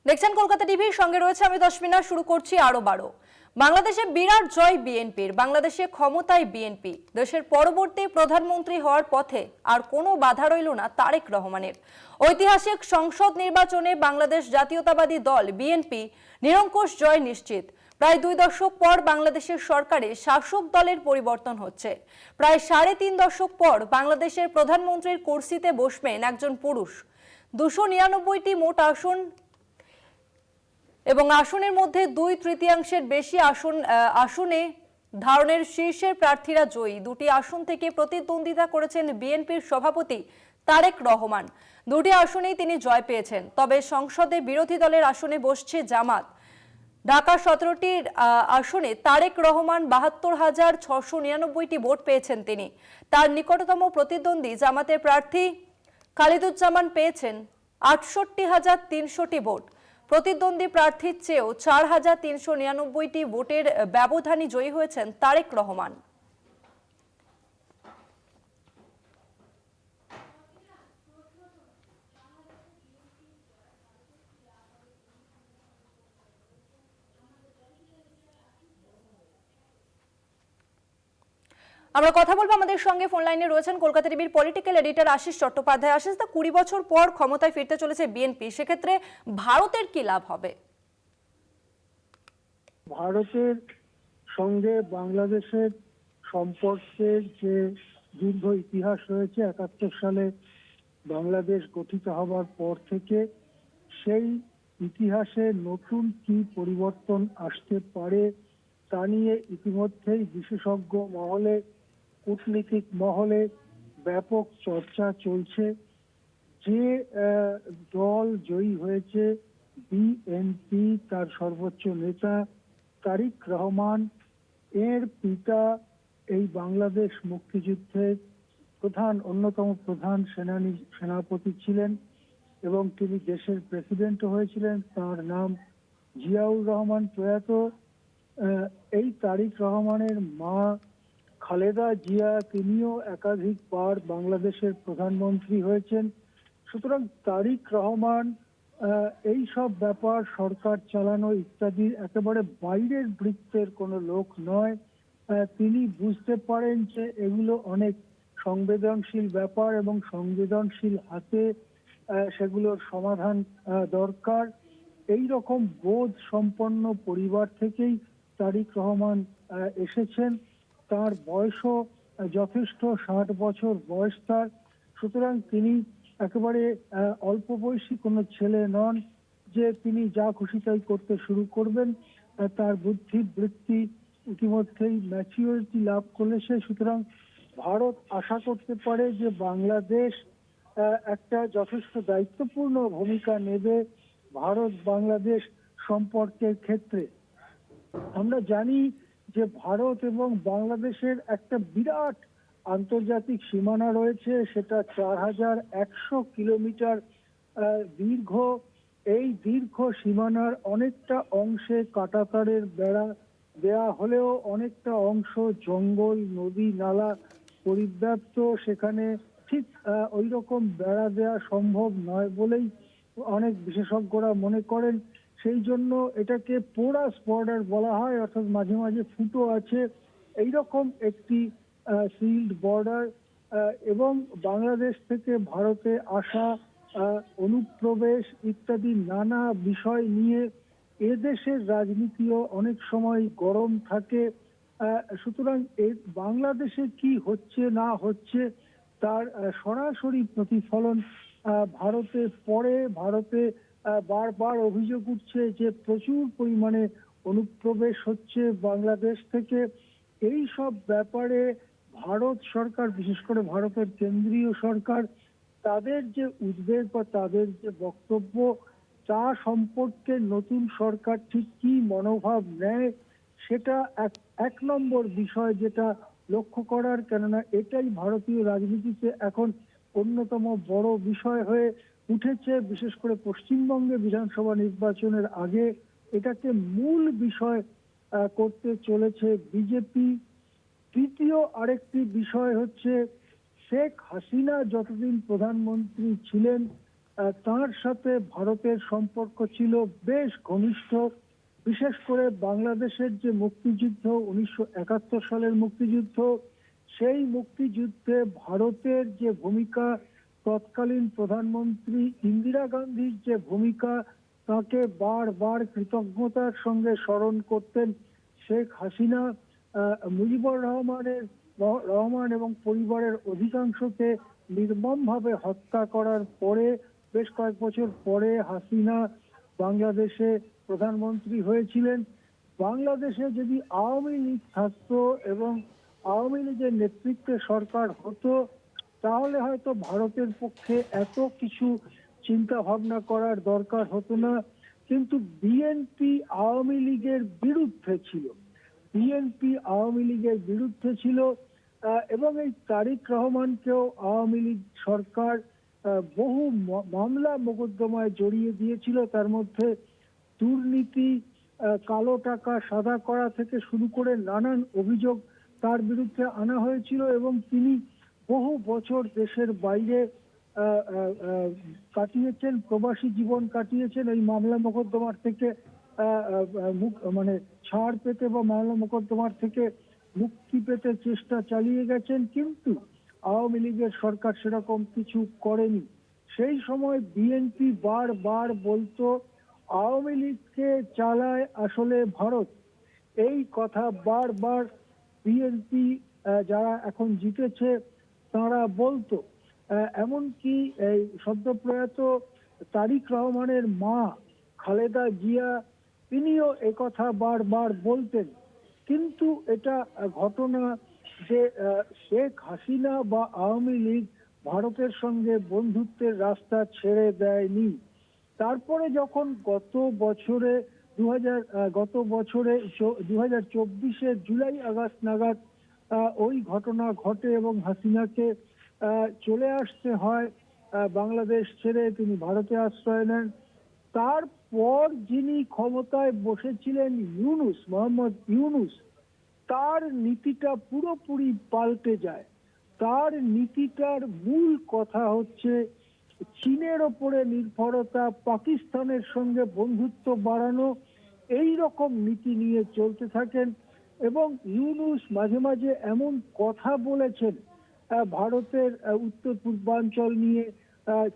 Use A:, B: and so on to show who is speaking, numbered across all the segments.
A: দেখছেন কলকাতা টিভির সঙ্গে রয়েছে আমি দশমিনা। শুরু করছি আরো বারো। বাংলাদেশে বিরাট জয় বিএনপির। বাংলাদেশে ক্ষমতায় বিএনপি। দেশের পরবর্তী প্রধানমন্ত্রী হওয়ার পথে আর কোনো বাধা রইল না তারেক রহমানের। ঐতিহাসিক সংসদ নির্বাচনে বাংলাদেশ জাতীয়তাবাদী দল বিএনপি নিরঙ্কুশ জয় নিশ্চিত। প্রায় 2 দশক পর বাংলাদেশের সরকারে শাসক দলের পরিবর্তন হচ্ছে। প্রায় 3.5 দশক পর বাংলাদেশের প্রধানমন্ত্রীর কুর্সিতে বসবেন একজন পুরুষ। 299টি মোট আসন এবং আসনের মধ্যে 2/3 বেশি আসনে ধারণের শীর্ষের প্রার্থীরা জয়ী। 2টি আসন থেকে প্রতিদ্বন্দ্বিতা করেছেন বিএনপির সভাপতি তারেক রহমান। 2টি আসনেই তিনি জয় পেয়েছেন। তবে সংসদে বিরোধী দলের আসনে বসছে জামাত। ঢাকা 17টির আসনে তারেক রহমান 72,699টি ভোট পেয়েছেন তিনি। তার নিকটতম প্রতিদ্বন্দ্বী জামাতের প্রার্থী খালিদুজ্জামান পেয়েছেন 68,300টি ভোট। প্রতিদ্বন্দ্বী প্রার্থীর চেয়েও 4,399টি ভোটের ব্যবধানে জয়ী হয়েছেন তারেক রহমান। আমরা কথা বলবো, আমাদের সঙ্গে ফোন লাইনে রয়েছেন কলকাতা টিভির পলিটিক্যাল এডিটর আশিস চট্টোপাধ্যায়। আশিস দা, 20 বছর পর ক্ষমতায় ফিরতে চলেছে বিএনপি, সেক্ষেত্রে ভারতের কি লাভ হবে?
B: ভারতের সঙ্গে বাংলাদেশের সম্পর্কের যে দীর্ঘ ইতিহাস রয়েছে, 71 সালে বাংলাদেশ গঠিত হবার পর থেকে, সেই ইতিহাসে নতুন কি পরিবর্তন আসতে পারে তা নিয়ে ইতিমধ্যেই বিশেষজ্ঞ মহলে, কূটনীতিক মহলে ব্যাপক চর্চা চলছে। যে দল জয়ী হয়েছে বিএনপি, তার সর্বোচ্চ নেতা তারেক রহমান, এর পিতা এই বাংলাদেশ মুক্তিযুদ্ধের অন্যতম প্রধান সেনাপতি ছিলেন এবং তিনি দেশের প্রেসিডেন্টও হয়েছিলেন। তার নাম জিয়াউর রহমান প্রয়াত। এই তারেক রহমানের মা খালেদা জিয়া, তিনিও একাধিকবার বাংলাদেশের প্রধানমন্ত্রী হয়েছেন। সুতরাং তারেক রহমান এই সব ব্যাপার, সরকার চালানো ইত্যাদির একেবারে বাইরের বৃত্তের কোনো লোক নয়। তিনি বুঝতে পারেন যে এগুলো অনেক সংবেদনশীল ব্যাপার এবং সংবেদনশীল হাতে সেগুলোর সমাধান দরকার। এই রকম বোধ সম্পন্ন পরিবার থেকেই তারেক রহমান এসেছেন। তার বয়সও যথেষ্ট, 60 বছর বয়স তার। সুতরাং তিনি একেবারে অল্প বয়সী কোনো ছেলে নন যে তিনি যা খুশি তাই করতে শুরু করবেন। তার বুদ্ধি বৃত্তি ইতিমধ্যেই ম্যাচিউরিটি লাভ করেছে। সুতরাং ভারত আশা করতে পারে যে বাংলাদেশ একটা যথেষ্ট দায়িত্বপূর্ণ ভূমিকা নেবে ভারত বাংলাদেশ সম্পর্কের ক্ষেত্রে। আমরা জানি যে ভারত এবং বাংলাদেশের একটা বিরাট আন্তর্জাতিক সীমানা রয়েছে, সেটা 4100 কিলোমিটার দীর্ঘ। এই দীর্ঘ সীমানার অনেকটা অংশে কাঁটাতারের বেড়া দেয়া হলেও অনেকটা অংশ জঙ্গল, নদী নালা পরিব্যাপ্ত। সেখানে ঠিক ওই রকম বেড়া দেয়া সম্ভব নয় বলেই অনেক বিশেষজ্ঞরা মনে করেন। সেই জন্য এটাকে পোরাস বর্ডার বলা হয়, অর্থাৎ মাঝে মাঝে ফুটো আছে এইরকম একটি সিল্ড বর্ডার। এবং বাংলাদেশ থেকে ভারতে আসা অনুপ্রবেশ ইত্যাদি নানা বিষয় নিয়ে এদেশের রাজনীতিও অনেক সময় গরম থাকে। সুতরাং বাংলাদেশে কি হচ্ছে না হচ্ছে তার সরাসরি প্রতিফলন ভারতে পড়ে। ভারতে বারবার অভিযোগ উঠছে যে প্রচুর পরিমাণে অনুপ্রবেশ হচ্ছে বাংলাদেশ থেকে। এই সব ব্যাপারে ভারত সরকার, বিশেষ করে ভারতের কেন্দ্রীয় সরকার, তাদের যে উদ্বেগ বা তাদের যে বক্তব্য তা সম্পর্কে নতুন সরকার ঠিক কি মনোভাব নেয় সেটা এক নম্বর বিষয় যেটা লক্ষ্য করার। কেননা এটাই ভারতীয় রাজনীতিতে এখন অন্যতম বড় বিষয় হয়ে উঠেছে। বিশেষ করে পশ্চিমবঙ্গে বিধানসভা নির্বাচনের আগে এটাকে মূল বিষয় করতে চলেছে বিজেপি। তৃতীয় আরেকটি বিষয় হচ্ছে শেখ হাসিনা যতদিন প্রধানমন্ত্রী ছিলেন তার সাথে ভারতের সম্পর্ক ছিল বেশ ঘনিষ্ঠ। বিশেষ করে বাংলাদেশের যে মুক্তিযুদ্ধ, 1971 সালের মুক্তিযুদ্ধ, সেই মুক্তিযুদ্ধে ভারতের যে ভূমিকা, তৎকালীন প্রধানমন্ত্রী ইন্দিরা গান্ধীর যে ভূমিকা, তাকে বারবার কৃতজ্ঞতার সঙ্গে স্মরণ করতেন শেখ হাসিনা। মুজিবুর রহমান এবং পরিবারের অধিকাংশকে নির্মমভাবে হত্যা করার পরে, বেশ কয়েক বছর পরে হাসিনা বাংলাদেশে প্রধানমন্ত্রী হয়েছিলেন। বাংলাদেশে যদি আওয়ামী লীগ থাকতো এবং আওয়ামী লীগের নেতৃত্বে সরকার হতো, তাহলে হয়তো ভারতের পক্ষে এত কিছু চিন্তা ভাবনা করার দরকার হতো না। কিন্তু বিএনপি আওয়ামী লীগের বিরুদ্ধে ছিল, বিএনপি আওয়ামী লীগের বিরুদ্ধে ছিল, এবং এই তারেক রহমানকেও আওয়ামী লীগ সরকার বহু মামলা মোকদ্দমায় জড়িয়ে দিয়েছিল। তার মধ্যে দুর্নীতি, কালো টাকা সাদা করা থেকে শুরু করে নানান অভিযোগ তার বিরুদ্ধে আনা হয়েছিল, এবং তিনি বহু বছর দেশের বাইরে কাটিয়েছেন, প্রবাসী জীবন কাটিয়েছেন এই মামলা মোকদ্দমার থেকে মানে ছাড় পেতে বা মামলা মোকদ্দমার থেকে মুক্তি পেতে চেষ্টা চালিয়ে গেছেন। কিন্তু আওয়ামী লীগের সরকার সেরকম কিছু করেনি। সেই সময় বিএনপি বারবার বলতো আওয়ামী লীগকে চালায় আসলে ভারত। এই কথা বারবার বিএনপি যারা এখন জিতেছে তারা বলতো। এমনকি এই সদ্যপ্রয়াত তারেক রহমানের মা খালেদা জিয়া, তিনিও একথা বারবার বলতেন। কিন্তু এটা ঘটনা যে শেখ হাসিনা বা আওয়ামী লীগ ভারতের সঙ্গে বন্ধুত্বের রাস্তা ছেড়ে দেয়নি। তারপরে যখন গত বছরে 2024 জুলাই আগস্ট নাগাদ ওই ঘটনা ঘটে এবং হাসিনাকে চলে আসতে হয় বাংলাদেশ ছেড়ে, তিনি ভারতে আশ্রয় নেন, তারপর যিনি ক্ষমতায় বসেছিলেন মোহাম্মদ ইউনূস, তার নীতিটা পুরোপুরি পাল্টে যায়। তার নীতিটার মূল কথা হচ্ছে চীনের ওপরে নির্ভরতা, পাকিস্তানের সঙ্গে বন্ধুত্ব বাড়ানো, এই রকম নীতি নিয়ে চলতে থাকেন। এবং ইউনূস মাঝে মাঝে এমন কথা বলেছেন ভারতের উত্তর পূর্বাঞ্চল নিয়ে,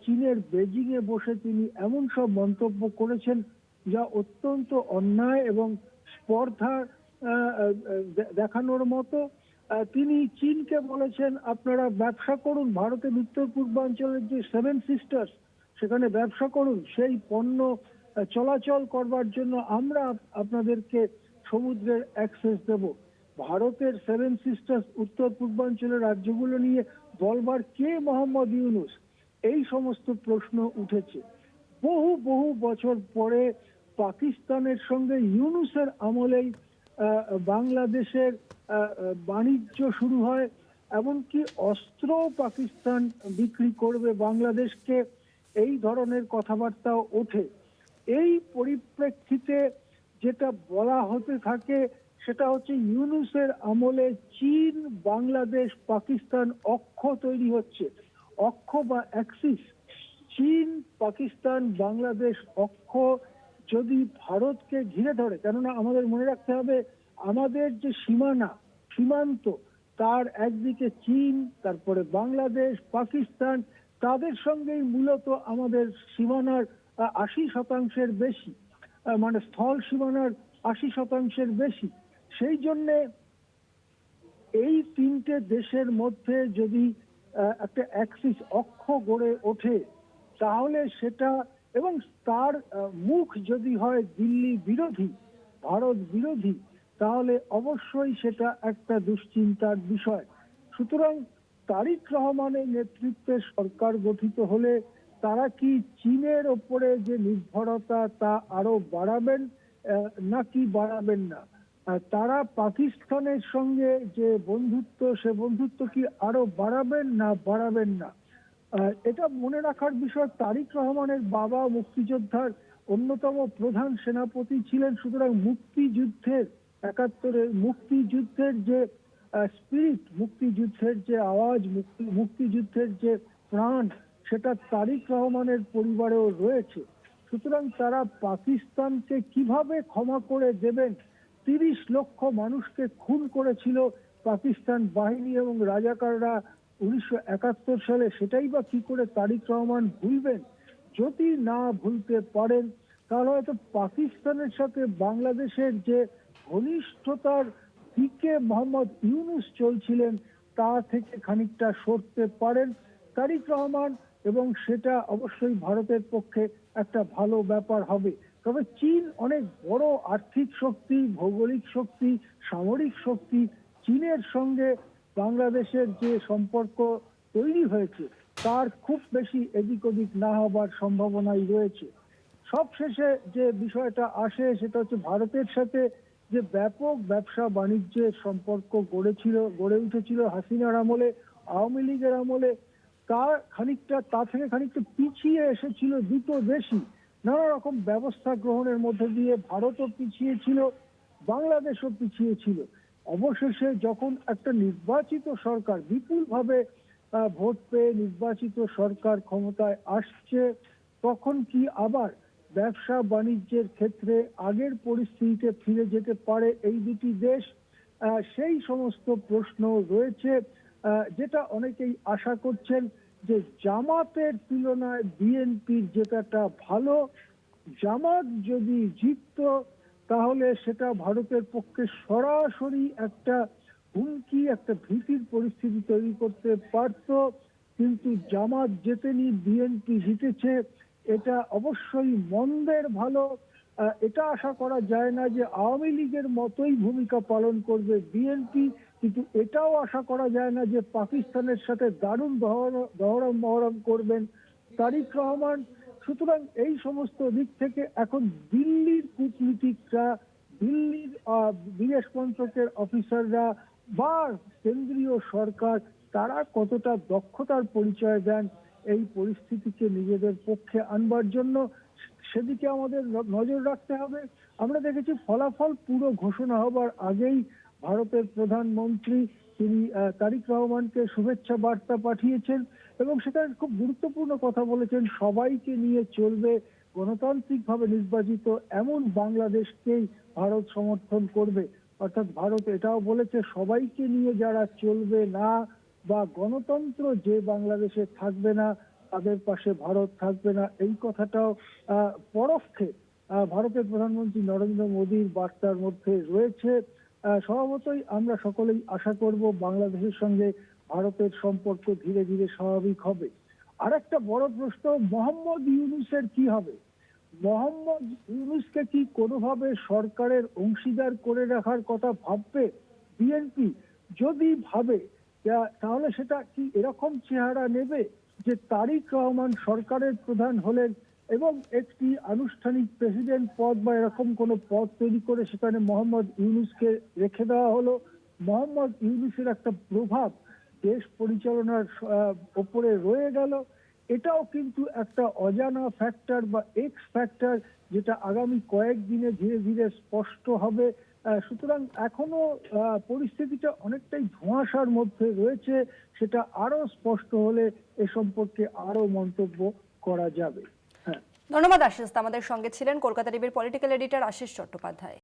B: চীনের বেজিং এ বসে তিনি এমন সব মন্তব্য করেছেন যা অত্যন্ত অন্যায় এবং স্পর্ধা দেখানোর মতো। তিনি চীনকে বলেছেন আপনারা ব্যবসা করুন, ভারতের উত্তর পূর্বাঞ্চলের যে 7 সিস্টার্স সেখানে ব্যবসা করুন, সেই পণ্য চলাচল করবার জন্য আমরা আপনাদেরকে সমুদ্রের অ্যাক্সেস দেব। ভারতের 7 সিস্টার্স উত্তর পূর্বাঞ্চলের রাজ্যগুলো নিয়ে বলবার কে মোহাম্মদ ইউনূস? এই সমস্ত প্রশ্ন উঠেছে। বহু বহু বছর পরে পাকিস্তানের সঙ্গে ইউনূসের আমলেই বাংলাদেশের বাণিজ্য শুরু হয়, এমনকি অস্ত্র পাকিস্তান বিক্রি করবে বাংলাদেশকে, এই ধরনের কথাবার্তাও ওঠে। এই পরিপ্রেক্ষিতে যেটা বলা হতে থাকে সেটা হচ্ছে ইউনূসের আমলে চীন, বাংলাদেশ, পাকিস্তান অক্ষ তৈরি হচ্ছে, অক্ষ বা অ্যাক্সিস। চীন, পাকিস্তান, বাংলাদেশ অক্ষ যদি ভারতকে ঘিরে ধরে, কেননা আমাদের মনে রাখতে হবে আমাদের যে সীমান্ত, তার একদিকে চীন, তারপরে বাংলাদেশ, পাকিস্তান, তাদের সঙ্গেই মূলত আমাদের সীমানার 80% বেশি, মানে স্থল সীমানার 80% বেশি। সেই জন্যে এই তিনটে দেশের মধ্যে যদি একটা অ্যাক্সিস অক্ষ গড়ে ওঠে, তাহলে সেটা, এবং তার মুখ যদি হয় দিল্লি বিরোধী, ভারত বিরোধী, তাহলে অবশ্যই সেটা একটা দুশ্চিন্তার বিষয়। সুতরাং তারেক রহমানের নেতৃত্বে সরকার গঠিত হলে তারা কি চীনের ওপরে যে নির্ভরতা তা আরো বাড়াবেন নাকি বাড়াবেন না? তারা পাকিস্তানের সঙ্গে যে বন্ধুত্ব, সে বন্ধুত্ব কি আরো বাড়াবেন না বাড়াবেন না? এটা মনে রাখার বিষয়, তারেক রহমানের বাবা মুক্তিযোদ্ধার অন্যতম প্রধান সেনাপতি ছিলেন। সুতরাং মুক্তিযুদ্ধের, 71-এর মুক্তিযুদ্ধের যে স্পিরিট, মুক্তিযুদ্ধের যে আওয়াজ, মুক্তিযুদ্ধের যে প্রাণ, সেটা তারিক রহমানের পরিবারেও রয়েছে। সুতরাং তারা পাকিস্তানকে কিভাবে ক্ষমা করে দেবেন? ৩০ লক্ষ মানুষকে খুন করেছিল পাকিস্তান বাহিনী এবং রাজাকাররা ১৯৭১ সালে, সেটাই বা কি করে তারিক রহমান ভুলবেন? যদি না ভুলতে পারেন তাহলে হয়তো পাকিস্তানের সাথে বাংলাদেশের যে ঘনিষ্ঠতার দিকে মোহাম্মদ ইউনূস চলছিলেন তা থেকে খানিকটা সরতে পারেন তারিক রহমান, এবং সেটা অবশ্যই ভারতের পক্ষে একটা ভালো ব্যাপার হবে। তবে চীন অনেক বড় আর্থিক শক্তি, ভৌগোলিক শক্তি, সামরিক শক্তি। চীনের সঙ্গে বাংলাদেশের যে সম্পর্ক তৈরি হয়েছে তার খুব বেশি এদিক ওদিক না হবার সম্ভাবনাই রয়েছে। সবশেষে যে বিষয়টা আসে সেটা হচ্ছে ভারতের সাথে যে ব্যাপক ব্যবসা বাণিজ্যের সম্পর্ক গড়ে উঠেছিল হাসিনার আমলে, আওয়ামী লীগের আমলে, তা থেকে খানিকটা পিছিয়ে এসেছিল দুটো দেশই। নানা রকম ব্যবস্থা গ্রহণের মধ্যে দিয়ে ভারতও পিছিয়ে ছিল, বাংলাদেশও পিছিয়ে ছিল। অবশেষে যখন একটা নির্বাচিত সরকার বিপুলভাবে ভোট পেয়ে নির্বাচিত সরকার ক্ষমতায় আসছে, তখন কি আবার ব্যবসা বাণিজ্যের ক্ষেত্রে আগের পরিস্থিতিতে ফিরে যেতে পারে এই দুটি দেশ? সেই সমস্ত প্রশ্ন রয়েছে, যেটা অনেকেই আশা করছেন যে জামাতের তুলনায় বিএনপির জেতাটা ভালো। জামাত যদি জিতত তাহলে সেটা ভারতের পক্ষে সরাসরি একটা হুমকি, একটা ভীতির পরিস্থিতি তৈরি করতে পারত। কিন্তু জামাত জেতেনি, বিএনপি জিতেছে, এটা অবশ্যই মন্দের ভালো। এটা আশা করা যায় না যে আওয়ামী লীগের মতোই ভূমিকা পালন করবে বিএনপি, কিন্তু এটাও আশা করা যায় না যে পাকিস্তানের সাথে দারুণ দহরম মহরম করবেন তারিক রহমান। সুতরাং এই সমস্ত দিক থেকে এখন দিল্লির কূটনীতিকরা, দিল্লির বিদেশ মন্ত্রকের অফিসাররা বা কেন্দ্রীয় সরকার, তারা কতটা দক্ষতার পরিচয় দেন এই পরিস্থিতিকে নিজেদের পক্ষে আনবার জন্য, সেদিকে আমাদের নজর রাখতে হবে। আমরা দেখেছি ফলাফল পুরো ঘোষণা হবার আগেই ভারতের প্রধানমন্ত্রী তিনি তারিক রহমানকে শুভেচ্ছা বার্তা পাঠিয়েছেন এবং সেখানে খুব গুরুত্বপূর্ণ কথা বলেছেন, সবাইকে নিয়ে চলবে, গণতান্ত্রিকভাবে নির্বাচিত এমন বাংলাদেশকেই ভারত সমর্থন করবে। অর্থাৎ ভারত এটাও বলেছে সবাইকে নিয়ে যারা চলবে না বা গণতন্ত্র যে বাংলাদেশে থাকবে না তাদের পাশে ভারত থাকবে না, এই কথাটাও পরোক্ষে ভারতের প্রধানমন্ত্রী নরেন্দ্র মোদীর বার্তার মধ্যে রয়েছে। স্বভাবতই আমরা সকলেই আশা করব বাংলাদেশের সঙ্গে ভারতের সম্পর্ক ধীরে ধীরে স্বাভাবিক হবে। আরেকটা বড় প্রশ্ন, মোহাম্মদ ইউনূসের কি হবে? মোহাম্মদ ইউনূসকে কি কোনোভাবে সরকারের অংশীদার করে রাখার কথা ভাববে বিএনপি? যদি ভাবে তাহলে সেটা কি এরকম চেহারা নেবে যে তারিক রহমান সরকারের প্রধান হলেন এবং একটি আনুষ্ঠানিক প্রেসিডেন্ট পদ বা এরকম কোনো পদ তৈরি করে সেখানে মোহাম্মদ ইউনূসকে রেখে দেওয়া হলো। মোহাম্মদ ইউনূসের একটা প্রভাব দেশ পরিচালনার ওপরে রয়ে গেল। এটাও কিন্তু একটা অজানা ফ্যাক্টর বা এক্স ফ্যাক্টর, যেটা আগামী কয়েকদিনে ধীরে ধীরে স্পষ্ট হবে। সুতরাং এখনো পরিস্থিতিটা অনেকটাই ধোঁয়াশার মধ্যে রয়েছে, সেটা আরো স্পষ্ট হলে এ সম্পর্কে আরো মন্তব্য করা যাবে। হ্যাঁ,
A: ধন্যবাদ আশিস। আমাদের সঙ্গে ছিলেন কলকাতা টিভির পলিটিক্যাল এডিটর আশিস চট্টোপাধ্যায়।